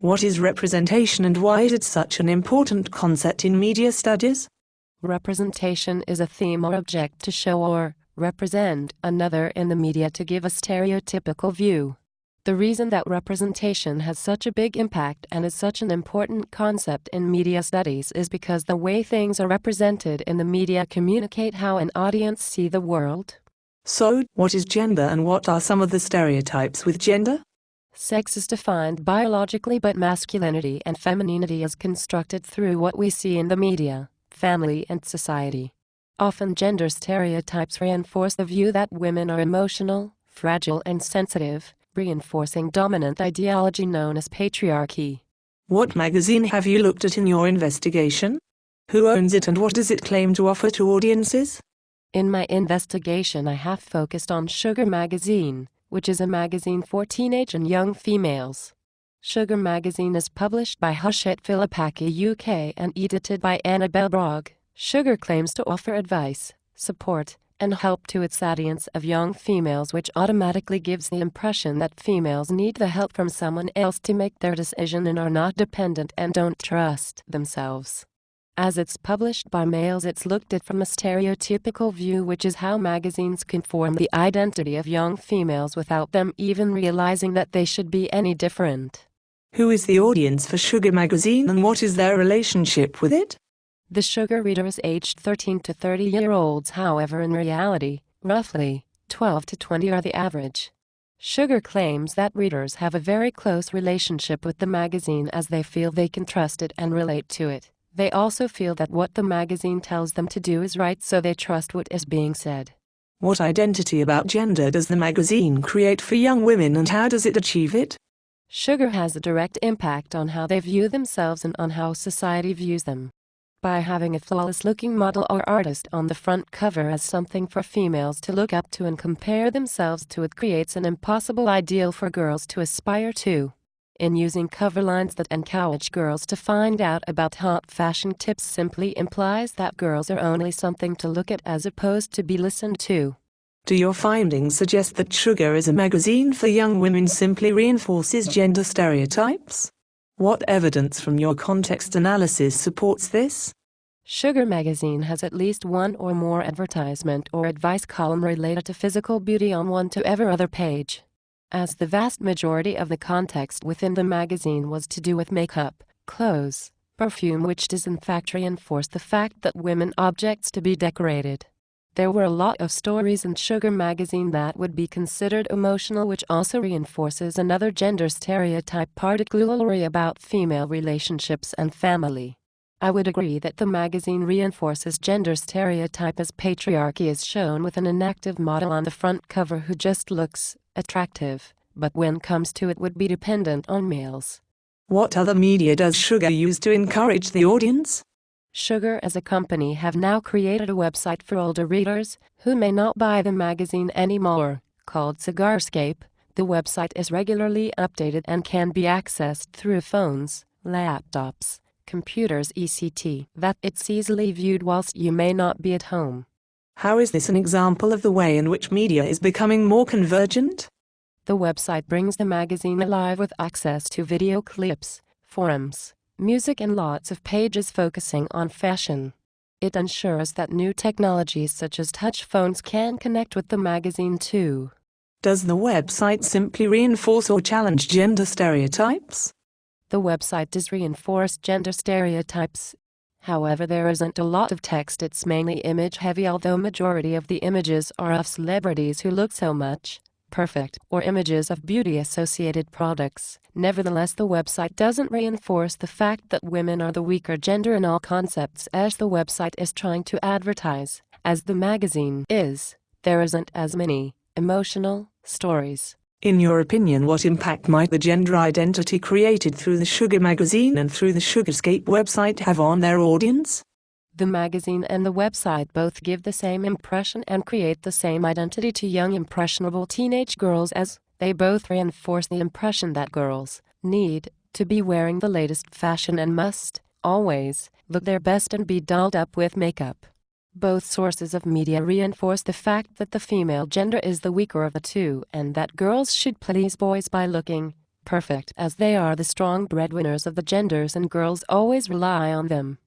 What is representation and why is it such an important concept in media studies? Representation is a theme or object to show or represent another in the media to give a stereotypical view. The reason that representation has such a big impact and is such an important concept in media studies is because the way things are represented in the media communicate how an audience see the world. So, what is gender and what are some of the stereotypes with gender? Sex is defined biologically, but masculinity and femininity is constructed through what we see in the media, family and society. Often gender stereotypes reinforce the view that women are emotional, fragile and sensitive, reinforcing dominant ideology known as patriarchy. What magazine have you looked at in your investigation? Who owns it and what does it claim to offer to audiences? In my investigation, I have focused on Sugar magazine, which is a magazine for teenage and young females. Sugar magazine is published by Hachette Philippaki UK and edited by Annabelle Brogg. Sugar claims to offer advice, support, and help to its audience of young females, which automatically gives the impression that females need the help from someone else to make their decision and are not dependent and don't trust themselves. As it's published by males, it's looked at from a stereotypical view, which is how magazines can form the identity of young females without them even realizing that they should be any different. Who is the audience for Sugar magazine and what is their relationship with it? The Sugar reader is aged 13 to 30-year-olds, however in reality, roughly 12 to 20 are the average. Sugar claims that readers have a very close relationship with the magazine as they feel they can trust it and relate to it. They also feel that what the magazine tells them to do is right, so they trust what is being said. What identity about gender does the magazine create for young women and how does it achieve it? Sugar has a direct impact on how they view themselves and on how society views them. By having a flawless-looking model or artist on the front cover as something for females to look up to and compare themselves to, it creates an impossible ideal for girls to aspire to. In using cover lines that encourage girls to find out about hot fashion tips simply implies that girls are only something to look at as opposed to be listened to. Do your findings suggest that Sugar as a magazine for young women simply reinforces gender stereotypes? What evidence from your context analysis supports this? Sugar magazine has at least one or more advertisement or advice column related to physical beauty on one to every other page. As the vast majority of the context within the magazine was to do with makeup, clothes, perfume, which does in fact reinforce the fact that women are objects to be decorated. There were a lot of stories in Sugar magazine that would be considered emotional, which also reinforces another gender stereotype, particularly about female relationships and family. I would agree that the magazine reinforces gender stereotype as patriarchy is shown with an inactive model on the front cover who just looks attractive, but when comes to it would be dependent on males. What other media does Sugar use to encourage the audience? Sugar as a company have now created a website for older readers who may not buy the magazine anymore, called Cigarscape. The website is regularly updated and can be accessed through phones, laptops, computers, etc. That it's easily viewed whilst you may not be at home. How is this an example of the way in which media is becoming more convergent? The website brings the magazine alive with access to video clips, forums, music and lots of pages focusing on fashion. It ensures that new technologies such as touch phones can connect with the magazine too. Does the website simply reinforce or challenge gender stereotypes? The website does reinforce gender stereotypes. However, there isn't a lot of text. It's mainly image heavy, although majority of the images are of celebrities who look so much perfect, or images of beauty-associated products. Nevertheless, the website doesn't reinforce the fact that women are the weaker gender in all concepts as the website is trying to advertise. As the magazine is, there isn't as many emotional stories. In your opinion, what impact might the gender identity created through the Sugar magazine and through the Cigarscape website have on their audience? The magazine and the website both give the same impression and create the same identity to young impressionable teenage girls, as they both reinforce the impression that girls need to be wearing the latest fashion and must always look their best and be dolled up with makeup. Both sources of media reinforce the fact that the female gender is the weaker of the two and that girls should please boys by looking Perfect, as they are the strong breadwinners of the genders and girls always rely on them.